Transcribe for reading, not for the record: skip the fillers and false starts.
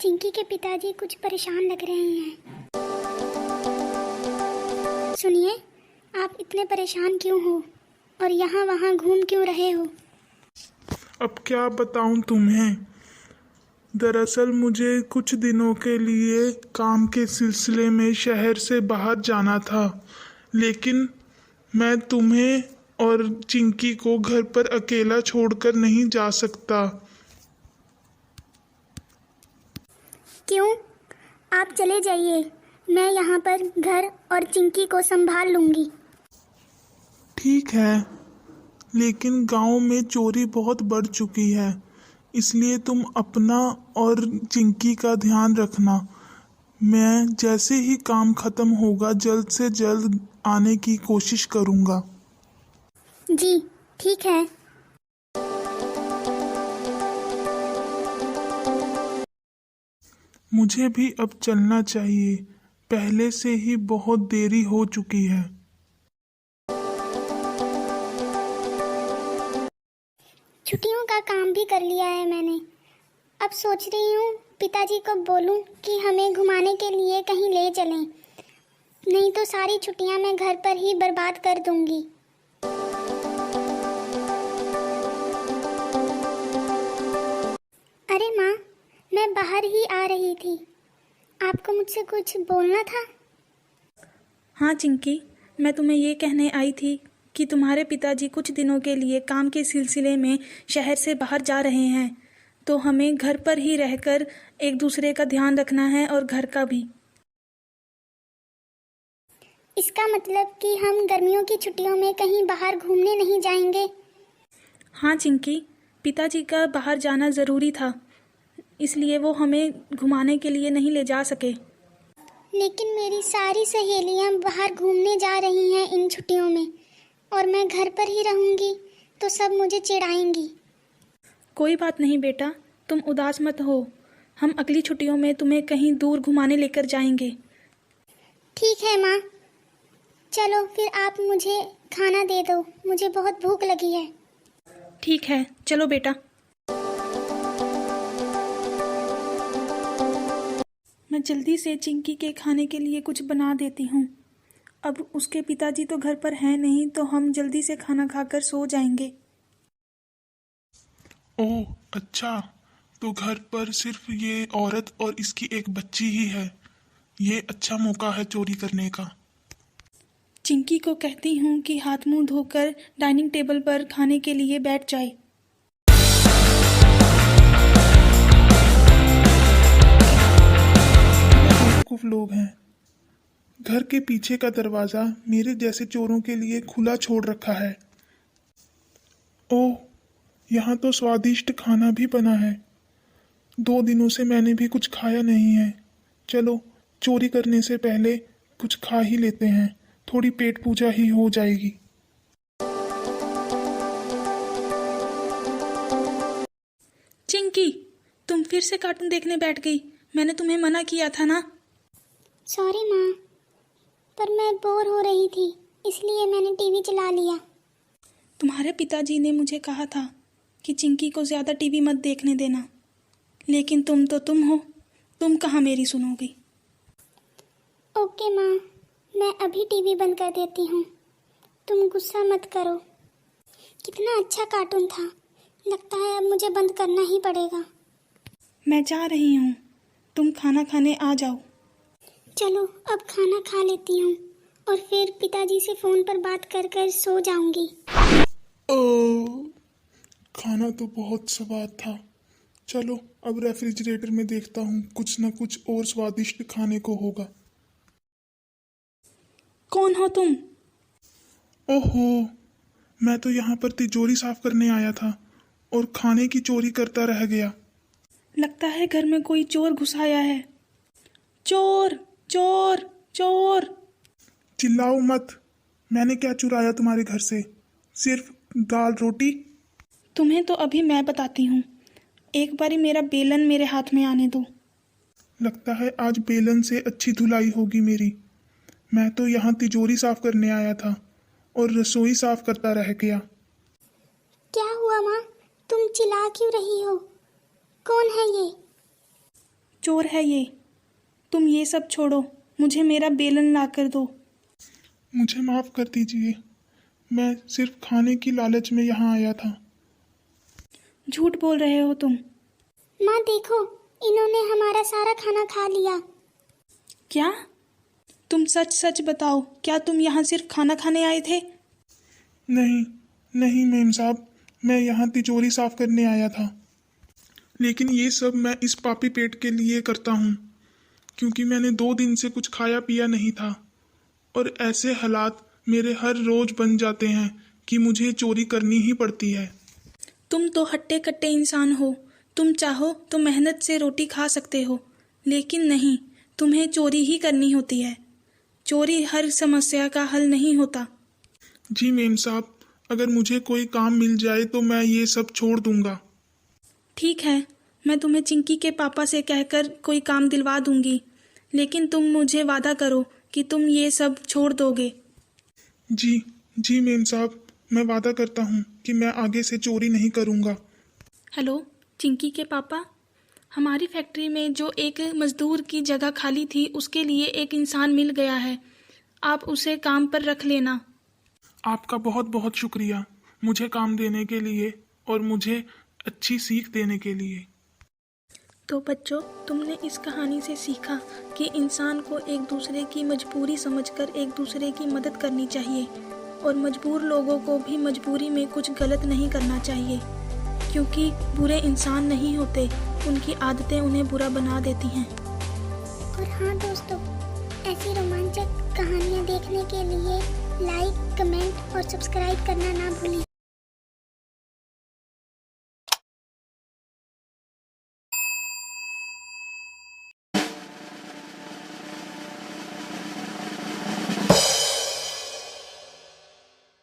चिंकी के पिताजी कुछ परेशान लग रहे हैं। सुनिए, आप इतने परेशान क्यों हो और यहाँ वहाँ घूम क्यों रहे हो? अब क्या बताऊं तुम्हें। दरअसल मुझे कुछ दिनों के लिए काम के सिलसिले में शहर से बाहर जाना था, लेकिन मैं तुम्हें और चिंकी को घर पर अकेला छोड़कर नहीं जा सकता। क्यों? आप चले जाइए, मैं यहाँ पर घर और चिंकी को संभाल लूँगी। ठीक है, लेकिन गांव में चोरी बहुत बढ़ चुकी है, इसलिए तुम अपना और चिंकी का ध्यान रखना। मैं जैसे ही काम खत्म होगा जल्द से जल्द आने की कोशिश करूँगा। जी ठीक है। मुझे भी अब चलना चाहिए, पहले से ही बहुत देरी हो चुकी है। छुट्टियों का काम भी कर लिया है मैंने। अब सोच रही हूँ पिताजी को बोलूँ कि हमें घुमाने के लिए कहीं ले चलें, नहीं तो सारी छुट्टियाँ मैं घर पर ही बर्बाद कर दूँगी। अरे माँ, मैं बाहर ही आ रही थी, आपको मुझसे कुछ बोलना था? हाँ चिंकी, मैं तुम्हें ये कहने आई थी कि तुम्हारे पिताजी कुछ दिनों के लिए काम के सिलसिले में शहर से बाहर जा रहे हैं, तो हमें घर पर ही रहकर एक दूसरे का ध्यान रखना है और घर का भी। इसका मतलब कि हम गर्मियों की छुट्टियों में कहीं बाहर घूमने नहीं जाएंगे? हाँ चिंकी, पिताजी का बाहर जाना ज़रूरी था, इसलिए वो हमें घुमाने के लिए नहीं ले जा सके। लेकिन मेरी सारी सहेलियां बाहर घूमने जा रही हैं इन छुट्टियों में, और मैं घर पर ही रहूंगी तो सब मुझे चिढ़ाएंगी। कोई बात नहीं बेटा, तुम उदास मत हो, हम अगली छुट्टियों में तुम्हें कहीं दूर घुमाने लेकर जाएंगे। ठीक है माँ, चलो फिर आप मुझे खाना दे दो, मुझे बहुत भूख लगी है। ठीक है, चलो बेटा। मैं जल्दी से चिंकी के खाने के लिए कुछ बना देती हूँ। अब उसके पिताजी तो घर पर हैं नहीं, तो हम जल्दी से खाना खाकर सो जाएंगे। ओह अच्छा, तो घर पर सिर्फ ये औरत और इसकी एक बच्ची ही है। ये अच्छा मौका है चोरी करने का। चिंकी को कहती हूँ कि हाथ मुंह धोकर डाइनिंग टेबल पर खाने के लिए बैठ जाए। बेवकूफ लोग हैं। घर के पीछे का दरवाजा मेरे जैसे चोरों के लिए खुला छोड़ रखा है। ओह, यहाँ तो स्वादिष्ट खाना भी बना है। 2 दिनों से मैंने भी कुछ खाया नहीं है। चलो, चोरी करने से पहले कुछ खा ही लेते हैं, थोड़ी पेट पूजा ही हो जाएगी। चिंकी, तुम फिर से कार्टून देखने बैठ गई। मैंने तुम्हें मना किया था ना। सॉरी माँ, पर मैं बोर हो रही थी, इसलिए मैंने टीवी चला लिया। तुम्हारे पिताजी ने मुझे कहा था कि चिंकी को ज़्यादा टीवी मत देखने देना, लेकिन तुम तो तुम हो, तुम कहाँ मेरी सुनोगी। ओके माँ, मैं अभी टीवी बंद कर देती हूँ, तुम गुस्सा मत करो। कितना अच्छा कार्टून था, लगता है अब मुझे बंद करना ही पड़ेगा। मैं जा रही हूँ, तुम खाना खाने आ जाओ। चलो अब खाना खा लेती हूँ और फिर पिताजी से फ़ोन पर बात कर कर सो जाऊंगी। ओह, खाना तो बहुत स्वाद था। चलो अब रेफ्रिजरेटर में देखता हूँ, कुछ न कुछ और स्वादिष्ट खाने को होगा। कौन हो तुम? ओहो, मैं तो यहाँ पर तिजोरी साफ करने आया था और खाने की चोरी करता रह गया। लगता है घर में कोई चोर घुस आया है। चोर चोर चोर! चिल्लाओ मत, मैंने क्या चुराया तुम्हारे घर से? सिर्फ दाल रोटी? तुम्हें तो अभी मैं बताती हूँ, एक बारी मेरा बेलन मेरे हाथ में आने दो। लगता है आज बेलन से अच्छी धुलाई होगी मेरी। मैं तो यहाँ तिजोरी साफ करने आया था और रसोई साफ करता रह गया। क्या हुआ माँ, तुम चिल्ला क्यों रही हो? कौन है ये? चोर है ये। तुम ये सब छोड़ो, मुझे मेरा बेलन ला कर दो। मुझे माफ़ कर दीजिए, मैं सिर्फ खाने की लालच में यहाँ आया था। झूठ बोल रहे हो तुम। माँ देखो, इन्होंने हमारा सारा खाना खा लिया। क्या? तुम सच सच बताओ, क्या तुम यहाँ सिर्फ खाना खाने आए थे? नहीं नहीं मेम साहब, मैं यहाँ तिजोरी साफ करने आया था। लेकिन ये सब मैं इस पापी पेट के लिए करता हूँ, क्योंकि मैंने 2 दिन से कुछ खाया पिया नहीं था और ऐसे हालात मेरे हर रोज बन जाते हैं कि मुझे चोरी करनी ही पड़ती है। तुम तो हट्टे कट्टे इंसान हो। तुम चाहो तो मेहनत से रोटी खा सकते हो, लेकिन नहीं, तुम्हें चोरी ही करनी होती है। चोरी हर समस्या का हल नहीं होता। जी मेम साहब, अगर मुझे कोई काम मिल जाए तो मैं ये सब छोड़ दूंगा। ठीक है, मैं तुम्हें चिंकी के पापा से कहकर कोई काम दिलवा दूंगी, लेकिन तुम मुझे वादा करो कि तुम ये सब छोड़ दोगे। जी जी मेम साहब, मैं वादा करता हूँ कि मैं आगे से चोरी नहीं करूँगा। हेलो चिंकी के पापा, हमारी फैक्ट्री में जो एक मजदूर की जगह खाली थी उसके लिए एक इंसान मिल गया है। आप उसे काम पर रख लेना। आपका बहुत बहुत शुक्रिया मुझे काम देने के लिए और मुझे अच्छी सीख देने के लिए। तो बच्चों, तुमने इस कहानी से सीखा कि इंसान को एक दूसरे की मजबूरी समझकर एक दूसरे की मदद करनी चाहिए और मजबूर लोगों को भी मजबूरी में कुछ गलत नहीं करना चाहिए, क्योंकि बुरे इंसान नहीं होते, उनकी आदतें उन्हें बुरा बना देती हैं। और हाँ दोस्तों, ऐसी रोमांचक कहानियाँ देखने के लिए लाइक, कमेंट और सब्सक्राइब करना ना भूलिए।